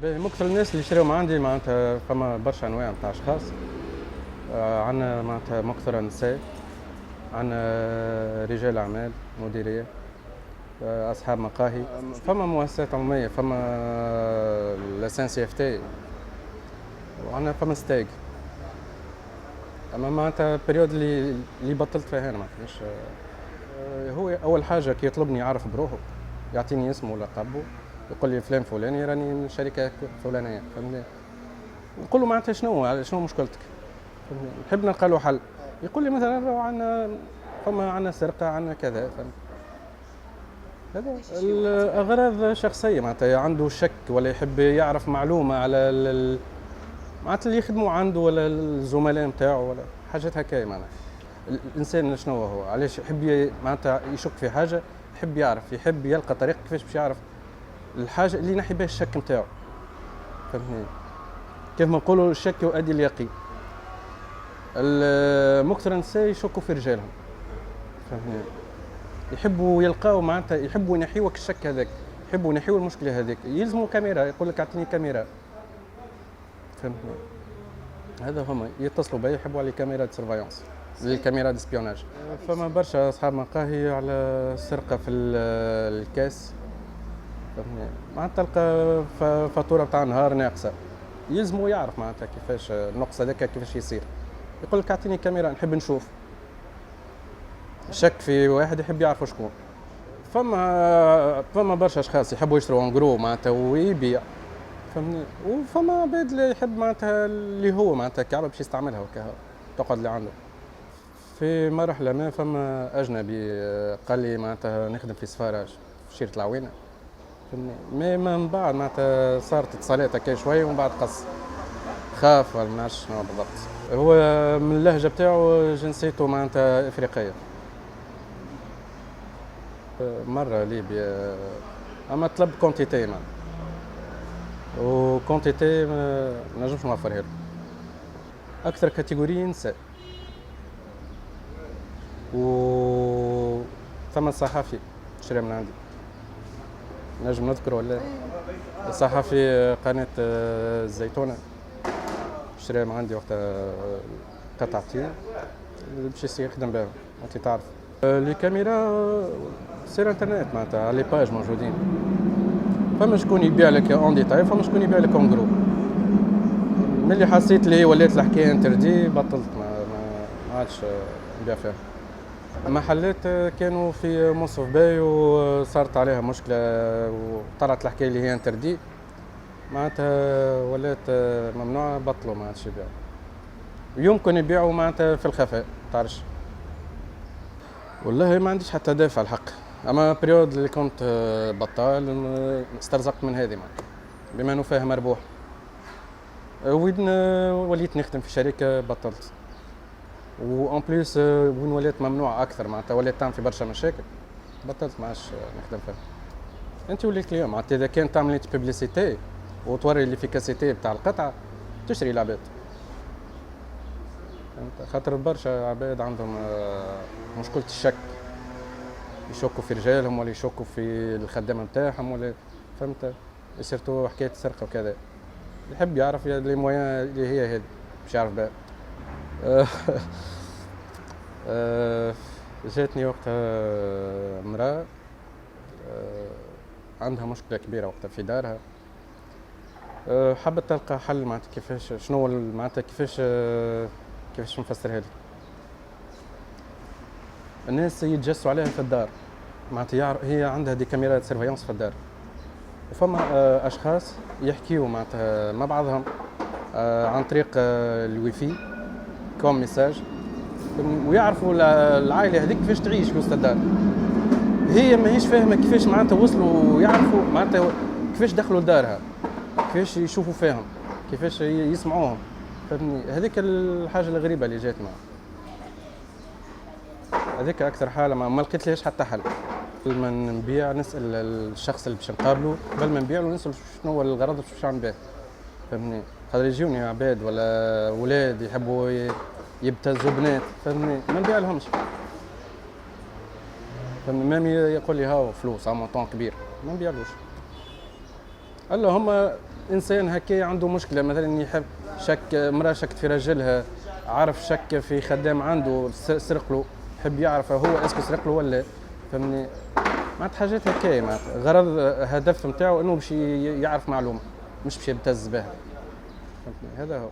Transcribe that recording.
باهي مكثر الناس اللي يشريو من عندي معناتها فما برشا أنواع نتاع أشخاص. عندنا معناتها مكثر نساء، عندنا رجال أعمال، مديرية، أصحاب مقاهي، فما مؤسسات عمومية، فما لاسان سي اف تي، وعندنا فما ستاج. أما معناتها البريود اللي بطلت فيها أنا معناتها مش هو أول حاجة كي يطلبني يعرف بروحه، يعطيني اسمه ولقبه، يقول لي فلان فلاني راني من شركة فلانية، فهمتني؟ نقول له معناتها شنو مشكلتك؟ فهمتني؟ نحب نلقى له حل. يقول لي مثلا راهو عندنا سرقة، عندنا كذا، فهمت؟ هذا الأغراض شخصية، معناتها عنده شك ولا يحب يعرف معلومة على معناتها اللي يخدموا عنده ولا الزملاء نتاعو ولا حاجات هكايا. معناتها الإنسان شنو هو، علاش يحب معناتها يشك في حاجة، يحب يعرف، يحب يلقى طريقة كيفاش باش يعرف الحاجة اللي ينحي بها الشك نتاعو، فهمتني؟ كيف ما نقولوا الشك يؤدي اليقين. مكثر النساء يشكوا في رجالهم، فهمتني؟ يحبوا يلقاو معناتها يحبوا ينحيوك الشك هذاك، يحبوا ينحيوا المشكلة هذيك، يلزموا كاميرا، يقول لك اعطيني كاميرا، فهمتني؟ هذا هما يتصلوا بي يحبوا على كاميرا سيرفايونس، الكاميرا دي سبيوناج. فما برشا اصحاب مقاهي على السرقة في الكاس، فهمتني؟ معناتها تلقى فاتورة بتاع نهار ناقصة، يلزموا يعرف معناتها كيفاش النقص هذاك كيفاش يصير، يقول لك اعطيني كاميرا نحب نشوف. شك في واحد يحب يعرف شكون. فما برشا اشخاص يحبوا يشتروا انجرو معناتها ويبيع، فهمني؟ وفما عباد اللي يحب معناتها اللي هو معناتها كعبة باش يستعملها وكها تقعد اللي عنده. في مرحلة ما فما أجنبي قال لي معناتها نخدم في سفارة في شيرة العوينة، فهمني؟ من بعد معناتها صارت اتصالات هكا شوية ومن بعد قص خاف ولا ما نعرفش شنو بالضبط. هو من اللهجة بتاعه جنسيته معناتها إفريقية. مرة ليبيا، أما طلب كونتيتي معناتها، وكونتيتي ما نجمش نوفرها له. أكثر كاتيجوري نساء، و ثم صحفي شري من عندي، نجم نذكر ولا صحفي قناة الزيتونة شري من عندي وقتها قطعتين باش يخدم بها، انت تعرف. لي كاميرا سير انترنت معناتها على لي باج موجودين، فما شكون يبيع لك اون ديتاي، فما شكون يبيع لك اون جرو. ملي حسيت لي ولات الحكايه انتردي بطلت، ما عادش نبيع فيها. محلات كانوا في مصرف باي وصارت عليها مشكله وطلعت الحكايه اللي هي انتردي، معناتها ولات ممنوعه، بطلوا ما عادش يبيعوا. يمكن يبيعوا معناتها في الخفاء، تعرفش. والله ما عنديش حتى دافع الحق، اما بريود اللي كنت بطال استرزقت من هذه معناتها بما انه فيها مربوح. وين وليت نخدم في شركه بطلت، وان بليس وين ولات ممنوع اكثر معناتها ولات تعمل في برشا مشاكل، بطلت ما عادش نخدم فيها. انت وليت اليوم معناتها اذا كان تعمل بوبليسيتي وتوري ليفيكاسيتي بتاع القطعه تشري العباد، فهمت؟ خاطر برشا عباد عندهم مشكلة الشك، يشكوا في رجالهم ولا يشكوا في الخدامة نتاعهم ولا، فهمت؟ سيرتو حكاية السرقة وكذا، يحب يعرف لي مويان اللي هي هذه باش يعرف بها. جاتني وقتها امرأة عندها مشكلة كبيرة وقتها في دارها، حبت تلقى حل معناتها كيفاش شنو معناتها كيفاش نفسرها لك. الناس يتجسوا عليها في الدار، معناتها هي عندها دي كاميرات سيرفيونس في الدار، وفما اشخاص يحكيوا معناتها مع بعضهم عن طريق الويفي كوم ميساج، ويعرفوا العائله هذيك كيفاش تعيش في وسط الدار. هي ماهيش فاهمه كيفاش معناتها وصلوا ويعرفوا معناتها كيفاش دخلوا لدارها، كيفاش يشوفوا فيهم، كيفاش يسمعوهم، فهمني؟ هذيك الحاجه الغريبه اللي جات معه، هذيك اكثر حاله ما لقيت لهاش حتى حل. قبل ما نبيع نسال الشخص اللي باش نقابله، قبل ما نبيع له نسال شنو هو الغرض باش نعمل به، فهمني؟ خاطر يجوني عباد ولا ولاد يحبوا يبتزوا بنات، فهمني؟ ما نبيع لهمش، فهمني؟ مامي يقول لي هاو فلوس مونطون كبير ما نبيعلوش. الا هما انسان هكا عنده مشكله، مثلا يحب شك امراه شكت في راجلها، عرف شك في خدام عنده سرق له، يحب يعرف هو اسكو سرق له ولا، فهمني؟ معناتها حاجات هكايا، معناتها غرض هدف نتاعو انه باش يعرف معلومه، مش باش يبتز بها، فهمتني؟ هذا هو.